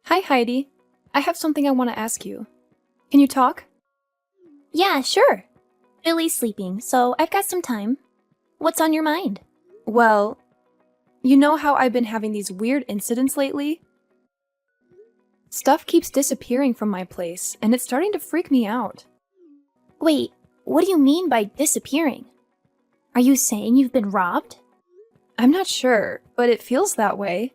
Hi, Heidi. I have something I want to ask you. Can you talk? Yeah, sure. Billy's sleeping, so I've got some time. What's on your mind? Well, you know how I've been having these weird incidents lately? Stuff keeps disappearing from my place, and it's starting to freak me out. Wait, what do you mean by disappearing? Are you saying you've been robbed? I'm not sure, but it feels that way.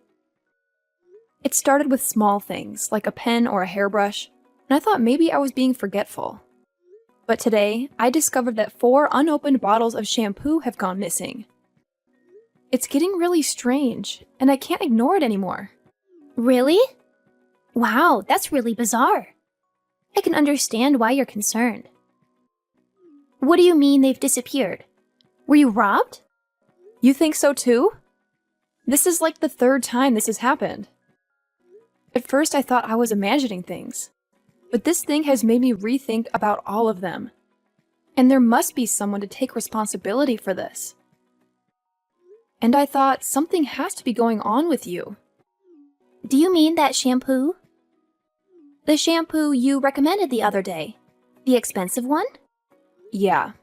It started with small things, like a pen or a hairbrush, and I thought maybe I was being forgetful. But today, I discovered that 4 unopened bottles of shampoo have gone missing. It's getting really strange, and I can't ignore it anymore. Really? Wow, that's really bizarre. I can understand why you're concerned. What do you mean they've disappeared? Were you robbed? You think so too? This is like the 3rd time this has happened. At first, I thought I was imagining things, but this thing has made me rethink about all of them. And there must be someone to take responsibility for this. And I thought something has to be going on with you. Do you mean that shampoo? The shampoo you recommended the other day? The expensive one? Yeah.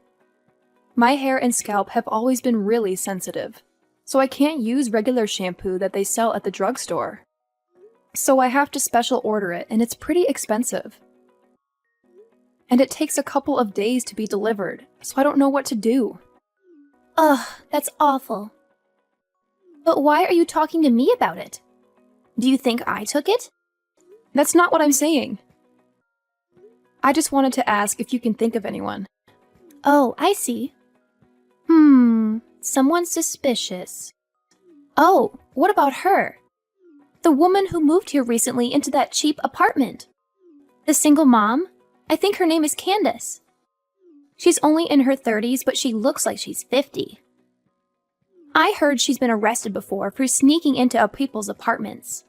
My hair and scalp have always been really sensitive, so I can't use regular shampoo that they sell at the drugstore. So I have to special order it, and it's pretty expensive. And it takes a couple of days to be delivered, so I don't know what to do. Ugh, that's awful. But why are you talking to me about it? Do you think I took it? That's not what I'm saying. I just wanted to ask if you can think of anyone. Oh, I see. Someone suspicious. Oh, what about her? The woman who moved here recently into that cheap apartment. The single mom? I think her name is Candace. She's only in her 30s, but she looks like she's 50. I heard she's been arrested before for sneaking into people's apartments.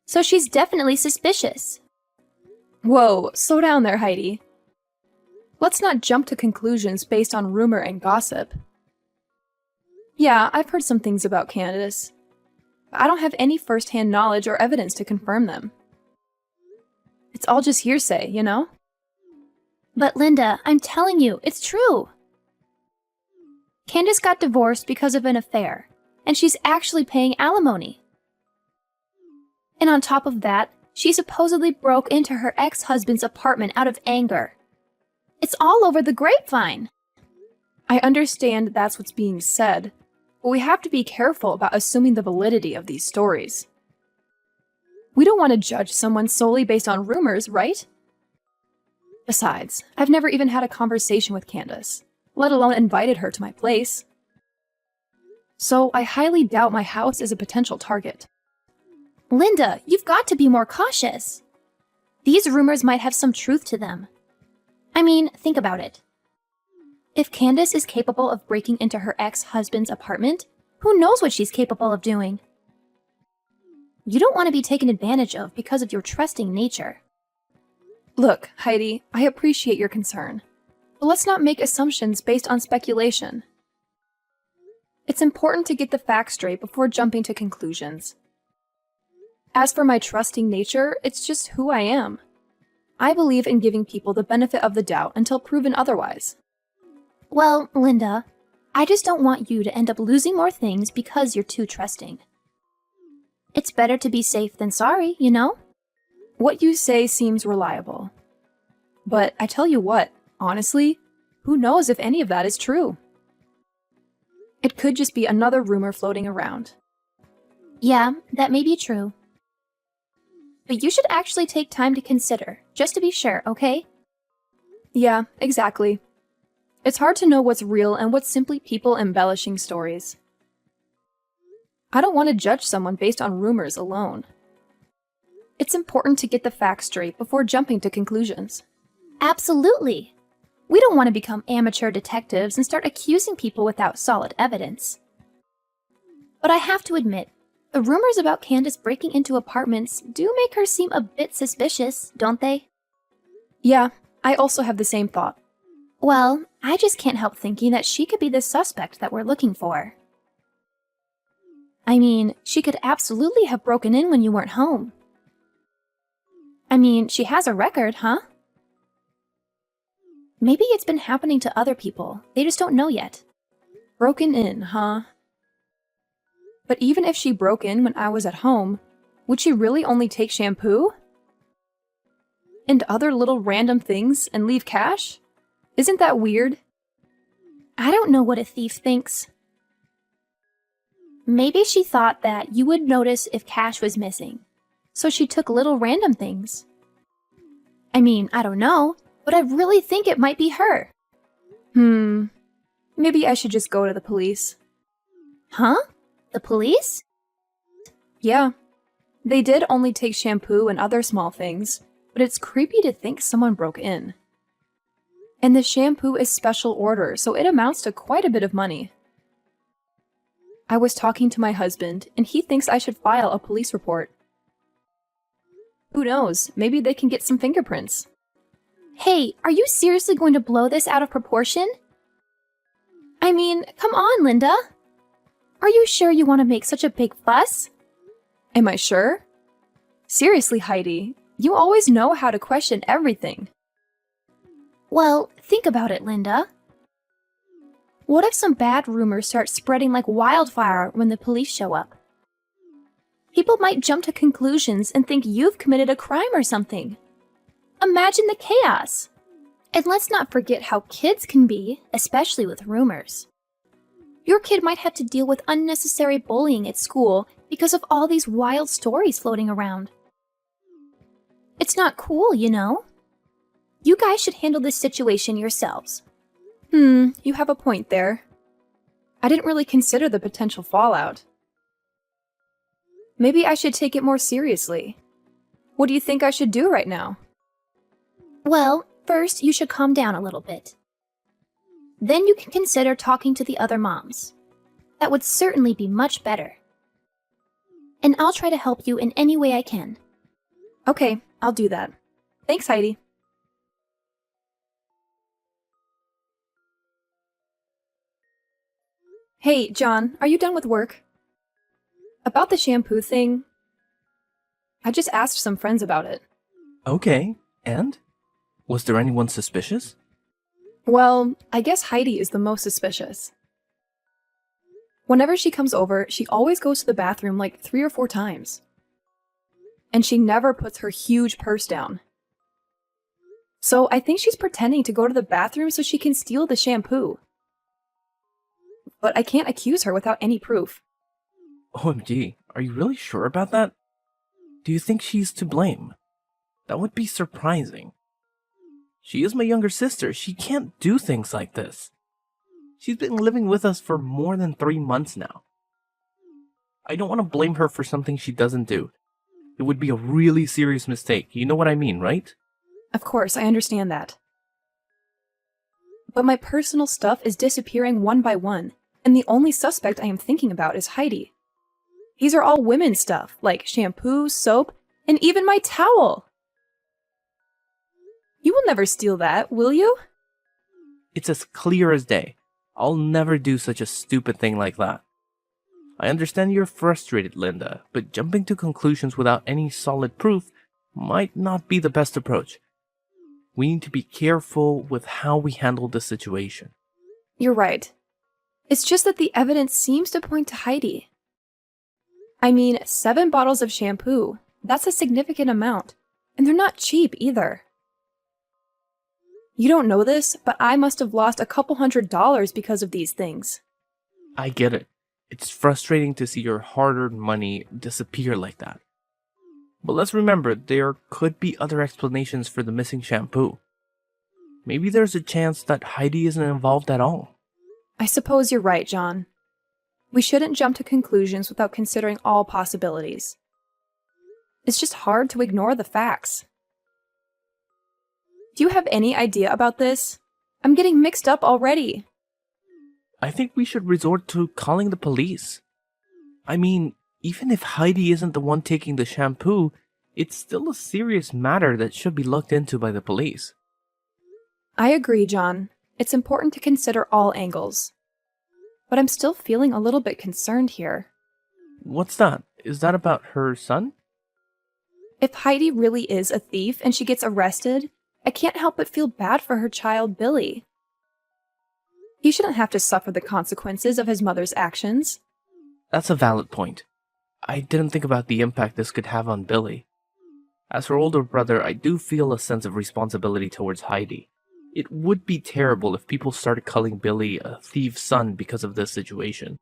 So she's definitely suspicious. Whoa, slow down there, Heidi. Let's not jump to conclusions based on rumor and gossip. Yeah, I've heard some things about Candace, but I don't have any first-hand knowledge or evidence to confirm them. It's all just hearsay, you know? But Linda, I'm telling you, it's true. Candace got divorced because of an affair, and she's actually paying alimony. And on top of that, she supposedly broke into her ex-husband's apartment out of anger. It's all over the grapevine. I understand that's what's being said, but we have to be careful about assuming the validity of these stories. We don't want to judge someone solely based on rumors, right? Besides, I've never even had a conversation with Candace, let alone invited her to my place. So I highly doubt my house is a potential target. Linda, you've got to be more cautious. These rumors might have some truth to them. I mean, think about it. If Candace is capable of breaking into her ex-husband's apartment, who knows what she's capable of doing? You don't want to be taken advantage of because of your trusting nature. Look, Heidi, I appreciate your concern, but let's not make assumptions based on speculation. It's important to get the facts straight before jumping to conclusions. As for my trusting nature, it's just who I am. I believe in giving people the benefit of the doubt until proven otherwise. Well, Linda, I just don't want you to end up losing more things because you're too trusting. It's better to be safe than sorry, you know? What you say seems reliable. But I tell you what, honestly, who knows if any of that is true? It could just be another rumor floating around. Yeah, that may be true. But you should actually take time to consider, just to be sure, okay? Yeah, exactly. It's hard to know what's real and what's simply people embellishing stories. I don't want to judge someone based on rumors alone. It's important to get the facts straight before jumping to conclusions. Absolutely. We don't want to become amateur detectives and start accusing people without solid evidence. But I have to admit, the rumors about Candace breaking into apartments do make her seem a bit suspicious, don't they? Yeah, I also have the same thought. Well, I just can't help thinking that she could be the suspect that we're looking for. I mean, she could absolutely have broken in when you weren't home. I mean, she has a record, huh? Maybe it's been happening to other people. They just don't know yet. Broken in, huh? But even if she broke in when I was at home, would she really only take shampoo? And other little random things and leave cash? Isn't that weird? I don't know what a thief thinks. Maybe she thought that you would notice if cash was missing, so she took little random things. I mean, I don't know, but I really think it might be her. Maybe I should just go to the police. Huh? The police? Yeah. They did only take shampoo and other small things, but it's creepy to think someone broke in. And the shampoo is special order, so it amounts to quite a bit of money. I was talking to my husband, and he thinks I should file a police report. Who knows, maybe they can get some fingerprints. Hey, are you seriously going to blow this out of proportion? I mean, come on, Linda. Are you sure you want to make such a big fuss? Am I sure? Seriously, Heidi, you always know how to question everything. Well, think about it, Linda. What if some bad rumors start spreading like wildfire when the police show up? People might jump to conclusions and think you've committed a crime or something. Imagine the chaos. And let's not forget how kids can be, especially with rumors. Your kid might have to deal with unnecessary bullying at school because of all these wild stories floating around. It's not cool, you know? You guys should handle this situation yourselves. You have a point there. I didn't really consider the potential fallout. Maybe I should take it more seriously. What do you think I should do right now? Well, first you should calm down a little bit. Then you can consider talking to the other moms. That would certainly be much better. And I'll try to help you in any way I can. Okay, I'll do that. Thanks, Heidi. Hey, John, are you done with work? About the shampoo thing, I just asked some friends about it. Okay, and? Was there anyone suspicious? Well, I guess Heidi is the most suspicious. Whenever she comes over, she always goes to the bathroom like 3 or 4 times. And she never puts her huge purse down. So I think she's pretending to go to the bathroom so she can steal the shampoo. But I can't accuse her without any proof. OMG, are you really sure about that? Do you think she's to blame? That would be surprising. She is my younger sister. She can't do things like this. She's been living with us for more than 3 months now. I don't want to blame her for something she doesn't do. It would be a really serious mistake. You know what I mean, right? Of course, I understand that. But my personal stuff is disappearing one by one, and the only suspect I am thinking about is Heidi. These are all women's stuff, like shampoo, soap, and even my towel. You will never steal that, will you? It's as clear as day. I'll never do such a stupid thing like that. I understand you're frustrated, Linda, but jumping to conclusions without any solid proof might not be the best approach. We need to be careful with how we handle the situation. You're right. It's just that the evidence seems to point to Heidi. I mean, 7 bottles of shampoo. That's a significant amount. And they're not cheap either. You don't know this, but I must have lost a couple $100 because of these things. I get it. It's frustrating to see your hard-earned money disappear like that. But let's remember, there could be other explanations for the missing shampoo. Maybe there's a chance that Heidi isn't involved at all. I suppose you're right, John. We shouldn't jump to conclusions without considering all possibilities. It's just hard to ignore the facts. Do you have any idea about this? I'm getting mixed up already. I think we should resort to calling the police. I mean, even if Heidi isn't the one taking the shampoo, it's still a serious matter that should be looked into by the police. I agree, John. It's important to consider all angles. But I'm still feeling a little bit concerned here. What's that? Is that about her son? If Heidi really is a thief and she gets arrested, I can't help but feel bad for her child, Billy. He shouldn't have to suffer the consequences of his mother's actions. That's a valid point. I didn't think about the impact this could have on Billy. As her older brother, I do feel a sense of responsibility towards Heidi. It would be terrible if people started calling Billy a thief's son because of this situation.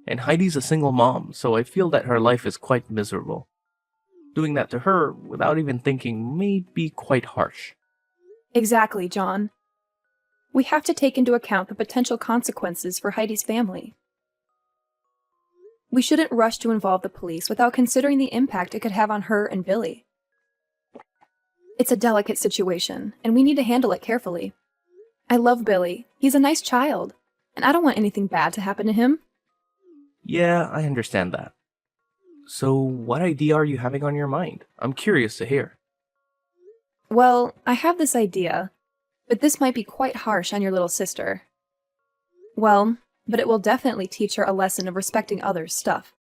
And Heidi's a single mom, so I feel that her life is quite miserable. Doing that to her, without even thinking, may be quite harsh. Exactly, John. We have to take into account the potential consequences for Heidi's family. We shouldn't rush to involve the police without considering the impact it could have on her and Billy. It's a delicate situation, and we need to handle it carefully. I love Billy. He's a nice child, and I don't want anything bad to happen to him. Yeah, I understand that. So, what idea are you having on your mind? I'm curious to hear. Well, I have this idea, but this might be quite harsh on your little sister. Well, but it will definitely teach her a lesson of respecting others' stuff.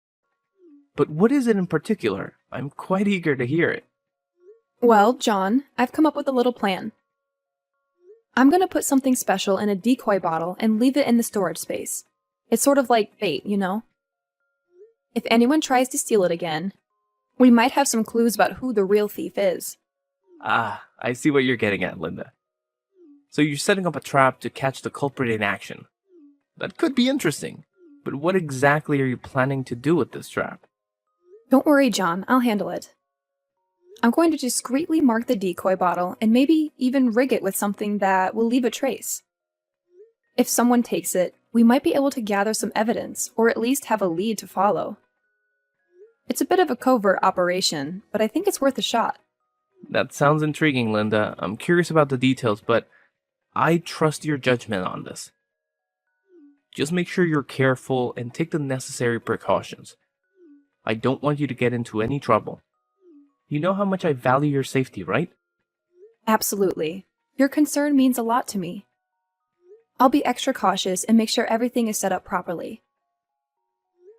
But what is it in particular? I'm quite eager to hear it. Well, John, I've come up with a little plan. I'm going to put something special in a decoy bottle and leave it in the storage space. It's sort of like bait, you know? If anyone tries to steal it again, we might have some clues about who the real thief is. Ah, I see what you're getting at, Linda. So you're setting up a trap to catch the culprit in action. That could be interesting, but what exactly are you planning to do with this trap? Don't worry, John, I'll handle it. I'm going to discreetly mark the decoy bottle and maybe even rig it with something that will leave a trace. If someone takes it, we might be able to gather some evidence, or at least have a lead to follow. It's a bit of a covert operation, but I think it's worth a shot. That sounds intriguing, Linda. I'm curious about the details, but I trust your judgment on this. Just make sure you're careful and take the necessary precautions. I don't want you to get into any trouble. You know how much I value your safety, right? Absolutely. Your concern means a lot to me. I'll be extra cautious and make sure everything is set up properly.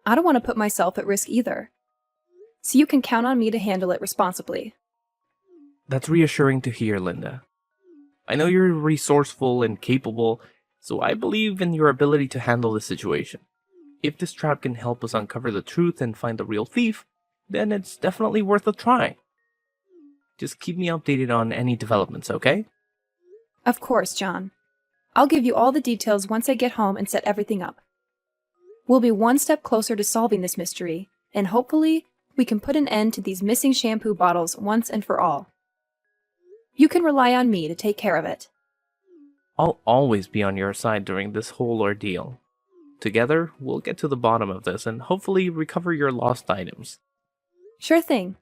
I don't want to put myself at risk either, so you can count on me to handle it responsibly. That's reassuring to hear, Linda. I know you're resourceful and capable, so I believe in your ability to handle the situation. If this trap can help us uncover the truth and find the real thief, then it's definitely worth a try. Just keep me updated on any developments, okay? Of course, John. I'll give you all the details once I get home and set everything up. We'll be one step closer to solving this mystery, and hopefully, we can put an end to these missing shampoo bottles once and for all. You can rely on me to take care of it. I'll always be on your side during this whole ordeal. Together, we'll get to the bottom of this and hopefully recover your lost items. Sure thing.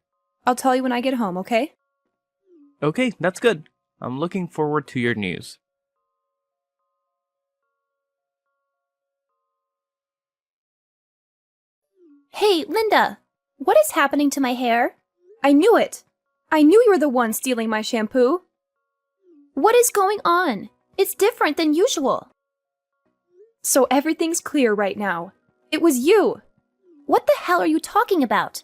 I'll tell you when I get home, okay? Okay, that's good. I'm looking forward to your news. Hey, Linda! What is happening to my hair? I knew it! I knew you were the one stealing my shampoo! What is going on? It's different than usual. So everything's clear right now. It was you! What the hell are you talking about?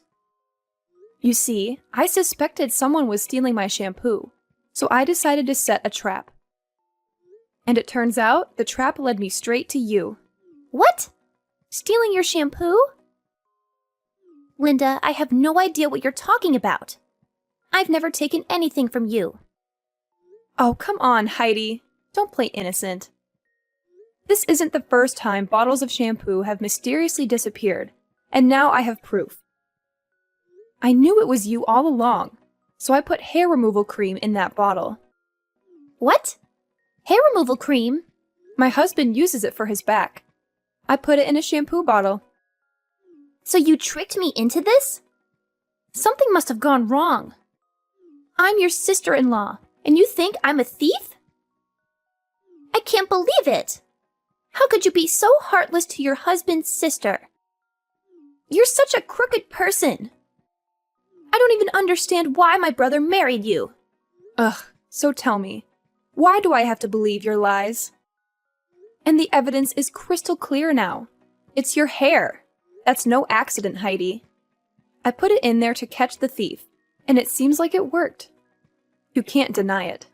You see, I suspected someone was stealing my shampoo, so I decided to set a trap. And it turns out the trap led me straight to you. What? Stealing your shampoo? Linda, I have no idea what you're talking about. I've never taken anything from you. Oh, come on, Heidi. Don't play innocent. This isn't the first time bottles of shampoo have mysteriously disappeared, and now I have proof. I knew it was you all along, so I put hair removal cream in that bottle. What? Hair removal cream? My husband uses it for his back. I put it in a shampoo bottle. So you tricked me into this? Something must have gone wrong. I'm your sister-in-law, and you think I'm a thief? I can't believe it! How could you be so heartless to your husband's sister? You're such a crooked person. I don't even understand why my brother married you. Ugh, so tell me, why do I have to believe your lies? And the evidence is crystal clear now. It's your hair. That's no accident, Heidi. I put it in there to catch the thief, And it seems like it worked. You can't deny it.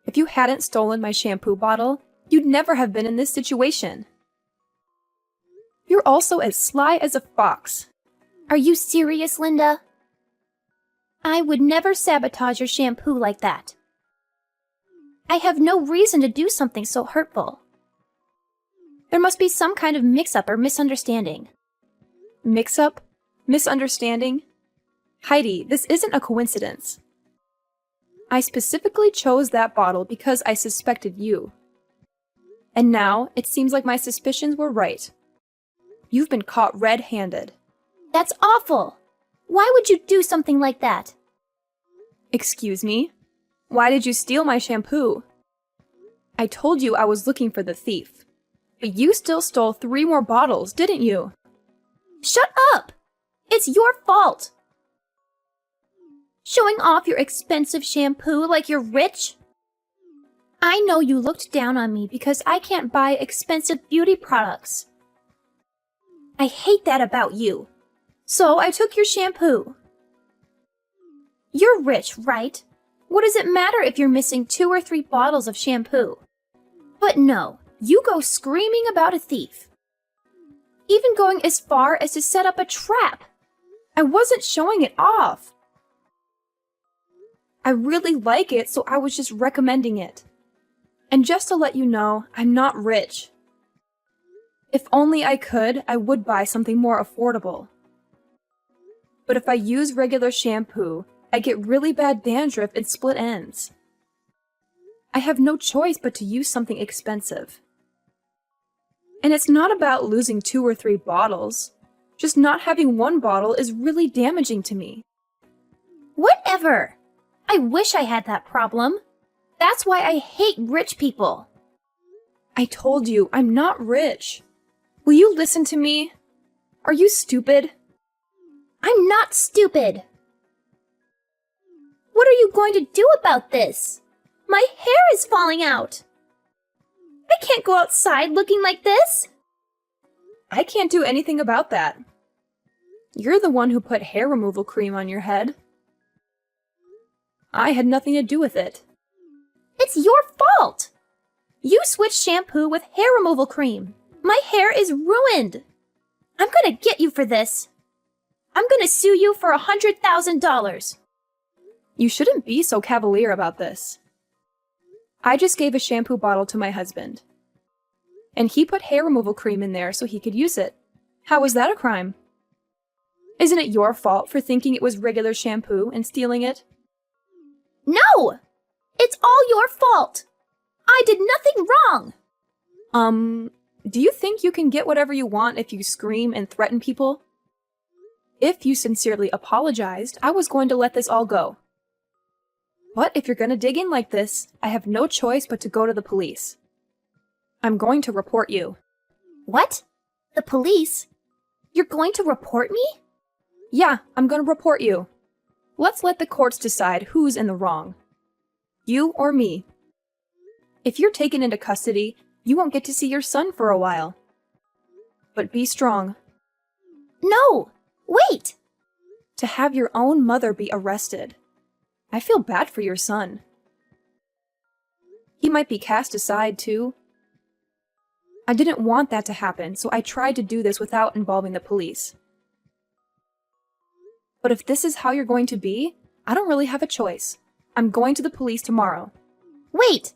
If you hadn't stolen my shampoo bottle, you'd never have been in this situation. You're also as sly as a fox. Are you serious, Linda? I would never sabotage your shampoo like that. I have no reason to do something so hurtful. There must be some kind of mix-up or misunderstanding. Mix-up? Misunderstanding? Heidi, this isn't a coincidence. I specifically chose that bottle because I suspected you. And now, it seems like my suspicions were right. You've been caught red-handed. That's awful! Why would you do something like that? Excuse me? Why did you steal my shampoo? I told you I was looking for the thief. But you still stole 3 more bottles, didn't you? Shut up! It's your fault! Showing off your expensive shampoo like you're rich? I know you looked down on me because I can't buy expensive beauty products. I hate that about you. So I took your shampoo. You're rich, right? What does it matter if you're missing 2 or 3 bottles of shampoo? But no, you go screaming about a thief. Even going as far as to set up a trap. I wasn't showing it off. I really like it, so I was just recommending it. And just to let you know, I'm not rich. If only I could, I would buy something more affordable. But if I use regular shampoo, I get really bad dandruff and split ends. I have no choice but to use something expensive. And it's not about losing 2 or 3 bottles. Just not having 1 bottle is really damaging to me. Whatever! I wish I had that problem. That's why I hate rich people. I told you, I'm not rich. Will you listen to me? Are you stupid? I'm not stupid. What are you going to do about this? My hair is falling out. I can't go outside looking like this. I can't do anything about that. You're the one who put hair removal cream on your head. I had nothing to do with it. It's your fault. You switched shampoo with hair removal cream. My hair is ruined. I'm gonna get you for this. I'm gonna sue you for $100,000. You shouldn't be so cavalier about this. I just gave a shampoo bottle to my husband. And he put hair removal cream in there so he could use it. How was that a crime? Isn't it your fault for thinking it was regular shampoo and stealing it? No! It's all your fault. I did nothing wrong. Do you think you can get whatever you want if you scream and threaten people? If you sincerely apologized, I was going to let this all go. But if you're going to dig in like this, I have no choice but to go to the police. I'm going to report you. What? The police? You're going to report me? Yeah, I'm going to report you. Let's let the courts decide who's in the wrong. You or me. If you're taken into custody, you won't get to see your son for a while. But be strong. No! Wait! To have your own mother be arrested. I feel bad for your son. He might be cast aside, too. I didn't want that to happen, so I tried to do this without involving the police. But if this is how you're going to be, I don't really have a choice. I'm going to the police tomorrow. Wait!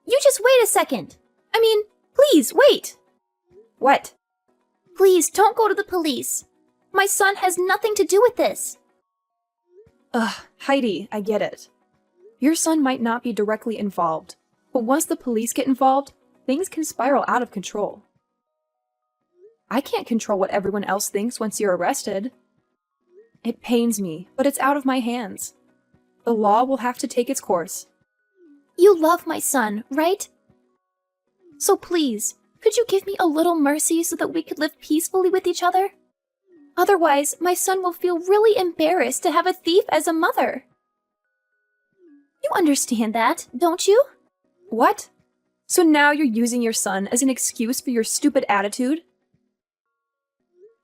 You just wait a second! I mean, please, wait! What? Please, don't go to the police. My son has nothing to do with this. Ugh, Heidi, I get it. Your son might not be directly involved, but once the police get involved, things can spiral out of control. I can't control what everyone else thinks once you're arrested. It pains me, but it's out of my hands. The law will have to take its course. You love my son, right? So please, could you give me a little mercy so that we could live peacefully with each other? Otherwise, my son will feel really embarrassed to have a thief as a mother. You understand that, don't you? What? So now you're using your son as an excuse for your stupid attitude?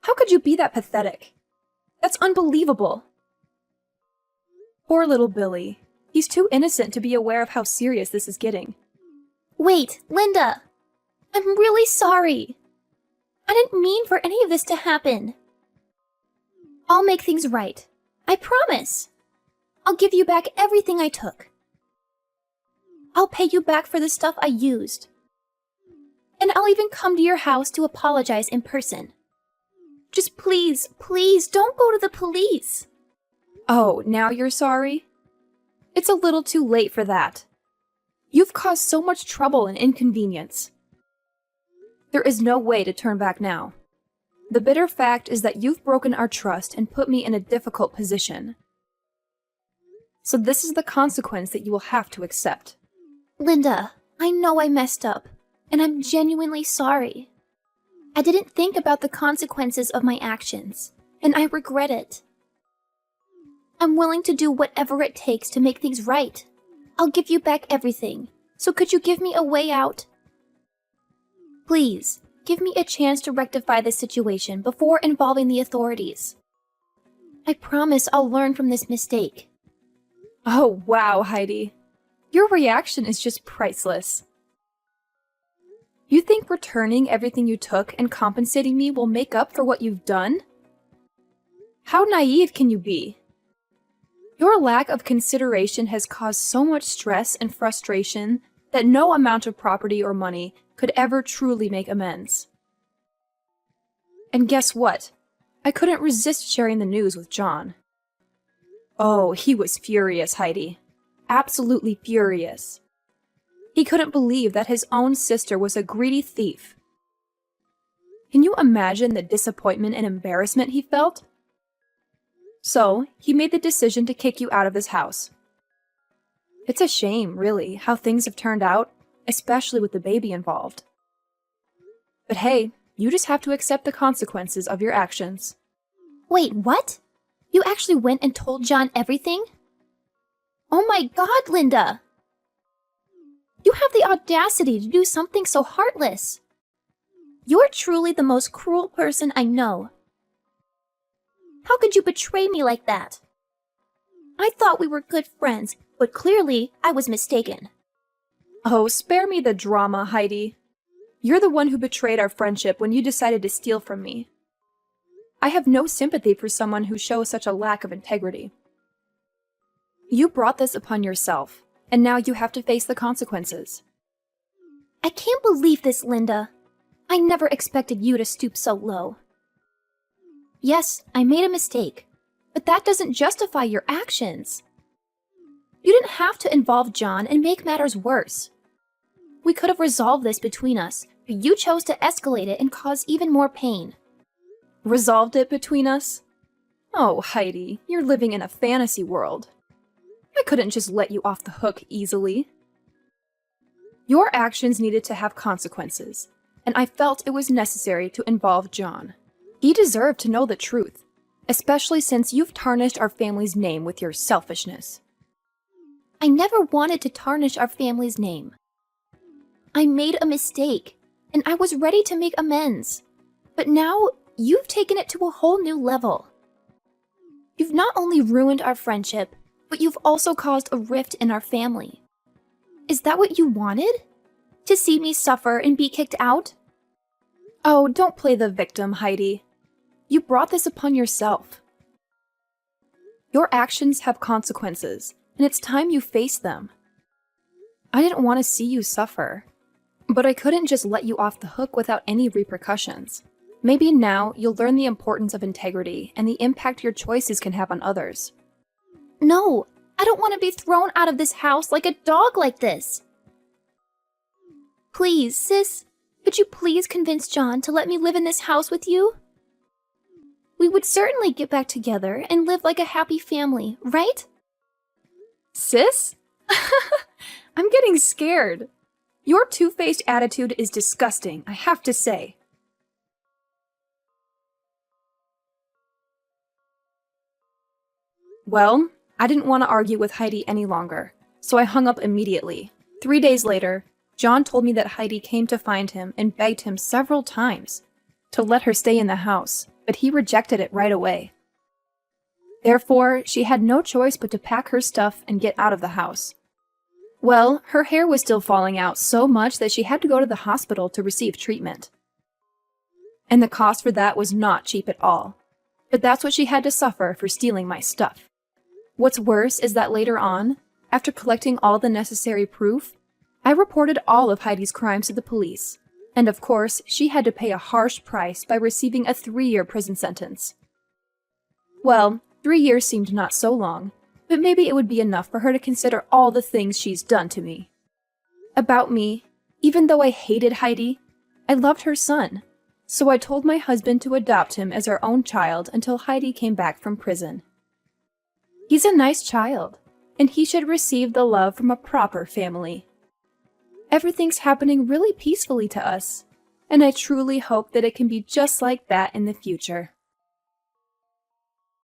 How could you be that pathetic? That's unbelievable. Poor little Billy. He's too innocent to be aware of how serious this is getting. Wait, Linda! I'm really sorry. I didn't mean for any of this to happen. I'll make things right. I promise. I'll give you back everything I took. I'll pay you back for the stuff I used. And I'll even come to your house to apologize in person. Just please, please don't go to the police. Oh, now you're sorry? It's a little too late for that. You've caused so much trouble and inconvenience. There is no way to turn back now. The bitter fact is that you've broken our trust and put me in a difficult position. So this is the consequence that you will have to accept. Linda, I know I messed up, and I'm genuinely sorry. I didn't think about the consequences of my actions, and I regret it. I'm willing to do whatever it takes to make things right. I'll give you back everything, so could you give me a way out? Please, give me a chance to rectify this situation before involving the authorities. I promise I'll learn from this mistake. Oh, wow, Heidi. Your reaction is just priceless. You think returning everything you took and compensating me will make up for what you've done? How naive can you be? Your lack of consideration has caused so much stress and frustration that no amount of property or money could ever truly make amends. And guess what? I couldn't resist sharing the news with John. Oh, he was furious, Heidi. Absolutely furious. He couldn't believe that his own sister was a greedy thief. Can you imagine the disappointment and embarrassment he felt? So, he made the decision to kick you out of his house. It's a shame, really, how things have turned out, especially with the baby involved. But hey, you just have to accept the consequences of your actions. Wait, what? You actually went and told John everything? Oh my God, Linda! You have the audacity to do something so heartless. You're truly the most cruel person I know. How could you betray me like that? I thought we were good friends, but clearly I was mistaken. Oh, spare me the drama, Heidi. You're the one who betrayed our friendship when you decided to steal from me. I have no sympathy for someone who shows such a lack of integrity. You brought this upon yourself, and now you have to face the consequences. I can't believe this, Linda. I never expected you to stoop so low. Yes, I made a mistake, but that doesn't justify your actions. You didn't have to involve John and make matters worse. We could have resolved this between us, but you chose to escalate it and cause even more pain. Resolved it between us? Oh, Heidi, you're living in a fantasy world. I couldn't just let you off the hook easily. Your actions needed to have consequences, and I felt it was necessary to involve John. He deserved to know the truth, especially since you've tarnished our family's name with your selfishness. I never wanted to tarnish our family's name. I made a mistake, and I was ready to make amends. But now, you've taken it to a whole new level. You've not only ruined our friendship, but you've also caused a rift in our family. Is that what you wanted? To see me suffer and be kicked out? Oh, don't play the victim, Heidi. You brought this upon yourself. Your actions have consequences, and it's time you face them. I didn't want to see you suffer, but I couldn't just let you off the hook without any repercussions. Maybe now you'll learn the importance of integrity and the impact your choices can have on others. No, I don't want to be thrown out of this house like a dog like this. Please, sis, could you please convince John to let me live in this house with you? We would certainly get back together and live like a happy family, right? Sis? I'm getting scared. Your two-faced attitude is disgusting, I have to say. Well, I didn't want to argue with Heidi any longer, so I hung up immediately. 3 days later, John told me that Heidi came to find him and begged him several times to let her stay in the house, but he rejected it right away. Therefore, she had no choice but to pack her stuff and get out of the house. Well, her hair was still falling out so much that she had to go to the hospital to receive treatment. And the cost for that was not cheap at all. But that's what she had to suffer for stealing my stuff. What's worse is that later on, after collecting all the necessary proof, I reported all of Heidi's crimes to the police, and of course, she had to pay a harsh price by receiving a 3-year prison sentence. Well, 3 years seemed not so long, but maybe it would be enough for her to consider all the things she's done to me. About me, even though I hated Heidi, I loved her son, so I told my husband to adopt him as our own child until Heidi came back from prison. He's a nice child, and he should receive the love from a proper family. Everything's happening really peacefully to us, and I truly hope that it can be just like that in the future.